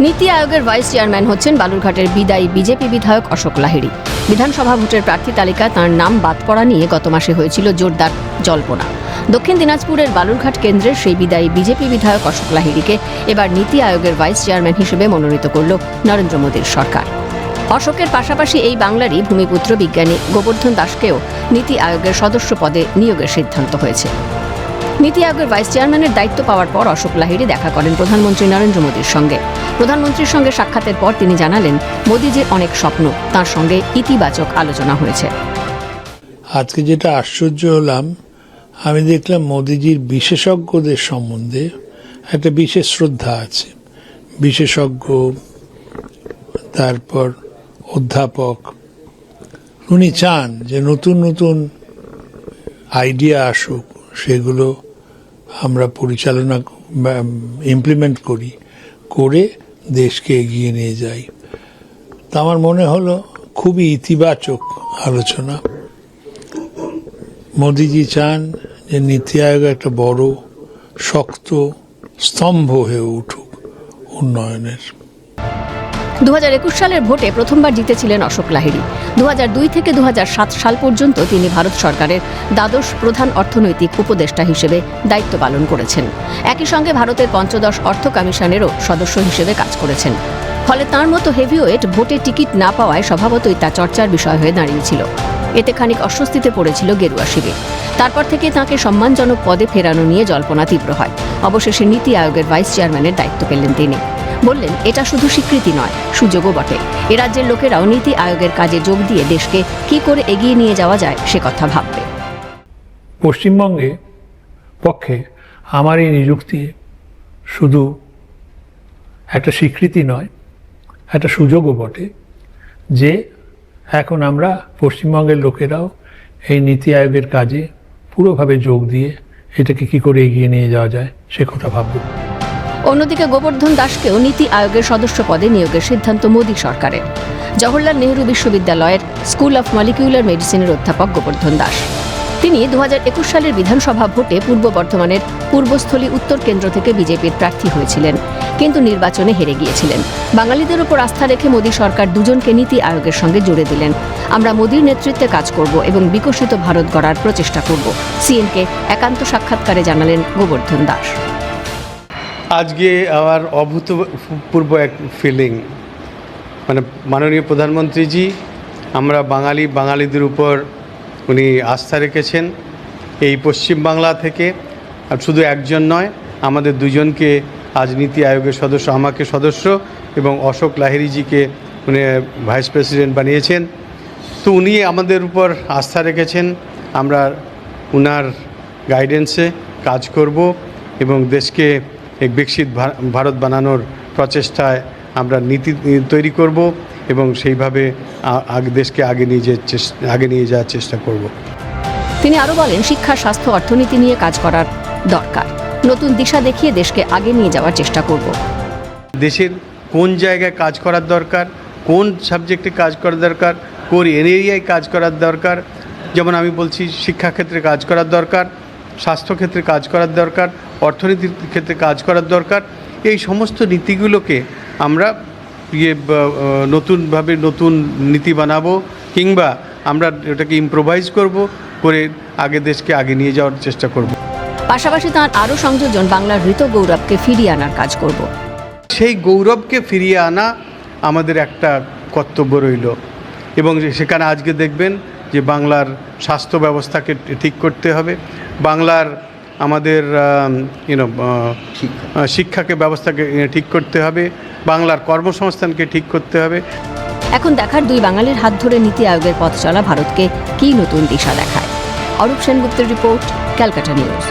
নীতি আয়োগের vice chairman হচ্ছেন বালুরঘাটের বিদায়ী বিজেপি বিধায়ক অশোক লাহিড়ী। বিধানসভা ভোটের প্রার্থী তালিকায় তাঁর নাম বাদ পড়া নিয়ে গত মাসে হয়েছিল জোরদার জল্পনা। দক্ষিণ দিনাজপুরের বালুরঘাট কেন্দ্রের সেই বিদায়ী বিজেপি বিধায়ক অশোক লাহিড়ীকে এবার নীতি আয়োগের ভাইস চেয়ারম্যান হিসেবে মনোনীত করল নরেন্দ্র মোদীর সরকার। অশোকের পাশাপাশি এই বাংলারই ভূমিপুত্র বিজ্ঞানী গোবর্ধন দাসকেও নীতি আয়োগের সদস্য পদে নিয়োগের সিদ্ধান্ত হয়েছে। নীতি আয়োগের ভাইস চেয়ারম্যানের দায়িত্ব পাওয়ার পর অশোক লাহিড়ী দেখা করেন প্রধানমন্ত্রী নরেন্দ্র মোদীর সঙ্গে। প্রধানমন্ত্রীর সঙ্গে সাক্ষাতের পর তিনি জানালেন, মোদীজির অনেক স্বপ্ন, তার সঙ্গে ইতিবাচক আলোচনা হয়েছে। আজকে যেটা আশ্চর্য হলাম, আমি দেখলাম মোদীজির বিশেষজ্ঞদের সম্বন্ধে একটা বিশেষ শ্রদ্ধা আছে। বিশেষজ্ঞ, তারপর অধ্যাপক, উনি চান যে নতুন নতুন আইডিয়া আসুক, সেগুলো আমরা পরিচালনা ইমপ্লিমেন্ট করে দেশকে এগিয়ে নিয়ে যাই। তা আমার মনে হলো খুবই ইতিবাচক আলোচনা। মোদিজি চান যে নীতি আয়োগ একটা বড় শক্ত স্তম্ভ হয়ে উঠুক উন্নয়নের। 2021 সালের ভোটে প্রথমবার জিতেছিলেন অশোক লাহিড়ী। 2002 থেকে 2007 সাল পর্যন্ত তিনি ভারত সরকারের দ্বাদশ প্রধান অর্থনৈতিক উপদেষ্টা হিসেবে দায়িত্ব পালন করেছেন। একই সঙ্গে ভারতের পঞ্চদশ অর্থ কমিশনেরও সদস্য হিসেবে কাজ করেছেন। ফলে তাঁর মতো হেভিওয়েট ভোটে টিকিট না পাওয়ায় স্বভাবতই তা চর্চার বিষয় হয়ে দাঁড়িয়েছিল। এতে খানিক অস্বস্তিতে পড়েছিল গেরুয়া শিবির। তারপর থেকে তাঁকে সম্মানজনক পদে ফেরানো নিয়ে জল্পনা তীব্র হয়। অবশেষে নীতি আয়োগের ভাইস চেয়ারম্যানের দায়িত্ব পেলেন তিনি। বললেন, এটা শুধু স্বীকৃতি নয়, সুযোগও বটে। এ রাজ্যের লোকেরাও নীতি আয়োগের কাজে যোগ দিয়ে দেশকে কি করে এগিয়ে নিয়ে যাওয়া যায় সে কথা ভাববে। পশ্চিমবঙ্গে পক্ষে আমার এই নিযুক্তি শুধু একটা স্বীকৃতি নয়, একটা সুযোগও বটে যে এখন আমরা পশ্চিমবঙ্গের লোকেরাও এই নীতি আয়োগের কাজে পুরোভাবে যোগ দিয়ে এটাকে কি করে এগিয়ে নিয়ে যাওয়া যায় সে কথা ভাবব। অন্যদিকে গোবর্ধন দাসকেও নীতি আয়োগের সদস্য পদে নিয়োগের সিদ্ধান্ত মোদী সরকারের। জওহরলাল নেহরু বিশ্ববিদ্যালয়ের স্কুল অফ মলিকিউলার মেডিসিনের অধ্যাপক গোবর্ধন দাস। তিনি 2021 সালের বিধানসভা ভোটে পূর্ব বর্ধমানের পূর্বস্থলী উত্তর কেন্দ্র থেকে বিজেপির প্রার্থী হয়েছিলেন, কিন্তু নির্বাচনে হেরে গিয়েছিলেন। বাঙালিদের উপর আস্থা রেখে মোদী সরকার দুজনকে নীতি আয়োগের সঙ্গে জুড়ে দিলেন। আমরা মোদীর নেতৃত্বে কাজ করব এবং বিকশিত ভারত গড়ার প্রচেষ্টা করব, সিএনকে একান্ত সাক্ষাৎকারে জানালেন গোবর্ধন দাস। আজকে আমার অভূতপূর্ব এক ফিলিং, মানে মাননীয় প্রধানমন্ত্রীজি আমরা বাঙালিদের উপর উনি আস্থা রেখেছেন। এই পশ্চিমবাংলা থেকে আর শুধু একজন নয়, আমাদের দুজনকে আজ নীতি আয়োগের সদস্য, আমাকে সদস্য এবং অশোক লাহিড়ীজিকে উনি ভাইস প্রেসিডেন্ট বানিয়েছেন। তো উনি আমাদের উপর আস্থা রেখেছেন। আমরা উনার গাইডেন্সে কাজ করব এবং দেশকে এক বিকশিত ভারত বানানোর প্রচেষ্টায় আমরা নীতি তৈরি করব এবং সেইভাবে দেশকে আগে নিয়ে যাওয়ার চেষ্টা করব। তিনি আরও বলেন, শিক্ষা, স্বাস্থ্য, অর্থনীতি নিয়ে কাজ করার দরকার। নতুন দিশা দেখিয়ে দেশকে আগে নিয়ে যাওয়ার চেষ্টা করব। দেশের কোন জায়গায় কাজ করার দরকার, কোন সাবজেক্টে কাজ করার দরকার, কোন এরিয়ায় কাজ করার দরকার, যেমন আমি বলছি শিক্ষাক্ষেত্রে কাজ করার দরকার, স্বাস্থ্যক্ষেত্রে কাজ করার দরকার, অর্থনীতির ক্ষেত্রে কাজ করার দরকার। এই সমস্ত নীতিগুলোকে আমরা নতুনভাবে নতুন নীতি বানাবো কিংবা আমরা এটাকে ইম্প্রোভাইজ করে দেশকে আগে নিয়ে যাওয়ার চেষ্টা করব। পাশাপাশি তাঁর আরও সংযোজন বাংলার হৃত গৌরবকে ফিরিয়ে আনার কাজ করব। সেই গৌরবকে ফিরিয়ে আনা আমাদের একটা কর্তব্য রইল এবং সেখানে আজকে দেখবেন যে বাংলার স্বাস্থ্য ব্যবস্থাকে ঠিক করতে হবে, বাংলার আমাদের শিক্ষাকে ব্যবস্থাকে ঠিক করতে হবে, বাংলার কর্মসংস্থানকে ঠিক করতে হবে। এখন দেখার দুই বাঙালির হাত ধরে নীতি আয়োগের পথ চলা ভারতকে কী নতুন দিশা দেখায়। অরূপ সেনগুপ্তের রিপোর্ট, ক্যালকাটা নিউজ।